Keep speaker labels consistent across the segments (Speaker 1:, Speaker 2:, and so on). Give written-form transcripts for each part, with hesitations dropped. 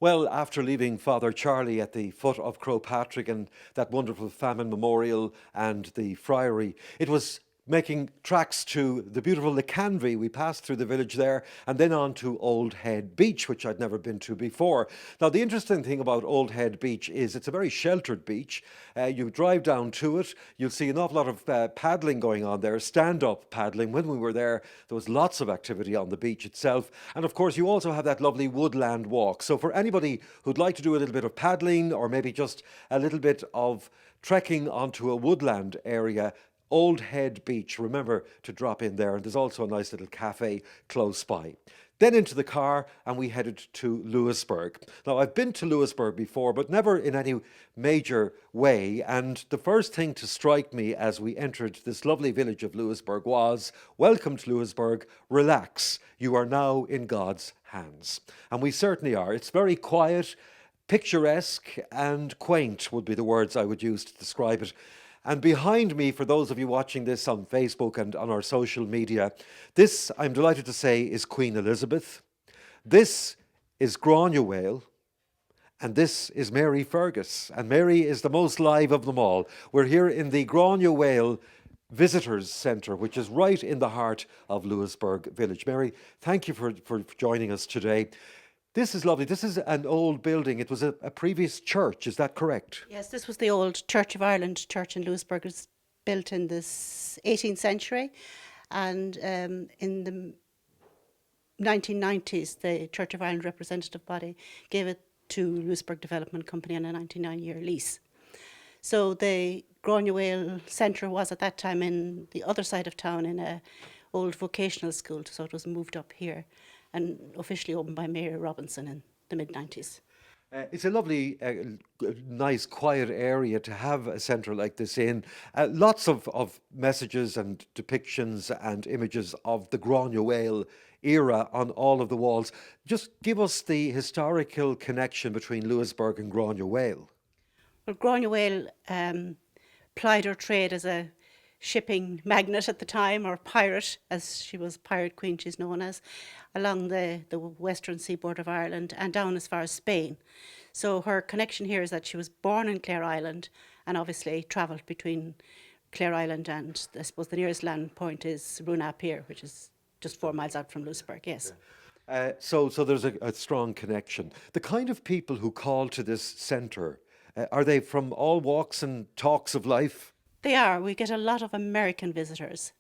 Speaker 1: Well, after leaving Father Charlie at the foot of Croagh Patrick and that wonderful famine memorial and the friary, it was making tracks to the beautiful Lacanvy. We passed through the village there and then on to Old Head Beach, which I'd never been to before. Now, the interesting thing about Old Head Beach is it's a very sheltered beach. You drive down to it, you'll see an awful lot of paddling going on there, stand-up paddling. When we were there was lots of activity on the beach itself. And of course, you also have that lovely woodland walk. So for anybody who'd like to do a little bit of paddling or maybe just a little bit of trekking onto a woodland area, Old Head Beach, remember to drop in there, and there's also a nice little cafe close by. Then into the car and we headed to Louisburgh. Now, I've been to Louisburgh before, but never in any major way, and the first thing to strike me as we entered this lovely village of Louisburgh was, welcome to Louisburgh, relax, you are now in God's hands. And we certainly are. It's very quiet, picturesque and quaint would be the words I would use to describe it. And behind me, for those of you watching this on Facebook and on our social media, this, I'm delighted to say, is Queen Elizabeth. This is Grainne, and this is Mary Fergus. And Mary is the most live of them all. We're here in the Grainne Visitors Centre, which is right in the heart of Louisburgh Village. Mary, thank you for joining us today. This is lovely. This is an old building. It was a previous church, is that correct?
Speaker 2: Yes, this was the old Church of Ireland church in Louisburgh. It was built in the 18th century, and in the 1990s, the Church of Ireland representative body gave it to Louisburgh Development Company on a 99-year lease. So the Grainne Centre was at that time in the other side of town in a old vocational school, so it was moved up here and officially opened by Mayor Robinson in the mid-90s.
Speaker 1: It's a lovely, nice, quiet area to have a centre like this in. Lots of messages and depictions and images of the Grainne era on all of the walls. Just give us the historical connection between Louisburgh and Grainne.
Speaker 2: Well, Grainne plied her trade as a shipping magnate at the time, or pirate, as she was Pirate Queen, she's known as, along the western seaboard of Ireland and down as far as Spain. So her connection here is that she was born in Clare Island and obviously travelled between Clare Island and, I suppose, the nearest land point is Runapir, which is just 4 miles out from Louisburgh, yes.
Speaker 1: So there's a strong connection. The kind of people who call to this centre, are they from all walks and talks of life?
Speaker 2: They are. We get a lot of American visitors,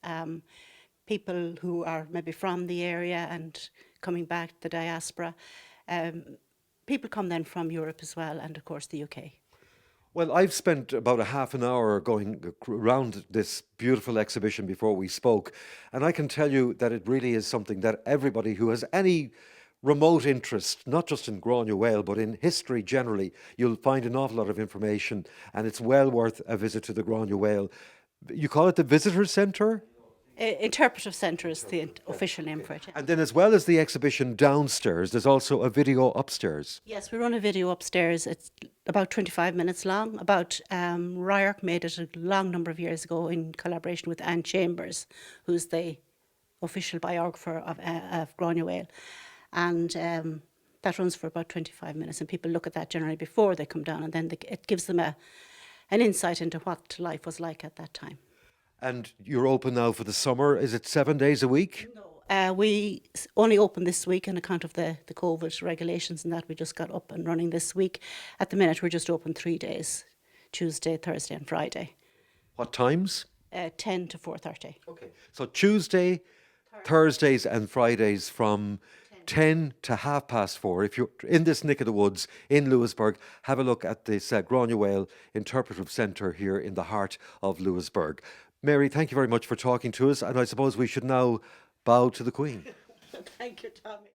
Speaker 2: people who are maybe from the area and coming back, the diaspora. People come then from Europe as well, and of course the UK.
Speaker 1: Well, I've spent about a half an hour going around this beautiful exhibition before we spoke, and I can tell you that it really is something that everybody who has any remote interest, not just in Grainne, but in history generally, you'll find an awful lot of information, and it's well worth a visit to the Grainne. You call it the Visitor Centre?
Speaker 2: Interpretive Centre is the official name for it. Yeah.
Speaker 1: And then as well as the exhibition downstairs, there's also a video upstairs.
Speaker 2: Yes, we run a video upstairs. It's about 25 minutes long. Ryark made it a long number of years ago in collaboration with Anne Chambers, who's the official biographer of Grainne. And that runs for about 25 minutes, and people look at that generally before they come down, and then it gives them an insight into what life was like at that time.
Speaker 1: And you're open now for the summer. Is it 7 days a week?
Speaker 2: No, we only open this week on account of the COVID regulations and that. We just got up and running this week. At the minute, we're just open 3 days, Tuesday, Thursday and Friday.
Speaker 1: What times?
Speaker 2: 10 to 4:30.
Speaker 1: Okay, so Tuesday, Thursdays and Fridays from 10 to 4:30. If you're in this neck of the woods in Louisburgh, have a look at this Grainne Interpretive Centre here in the heart of Louisburgh. Mary, thank you very much for talking to us, and I suppose we should now bow to the Queen.
Speaker 2: Thank you, Tommy.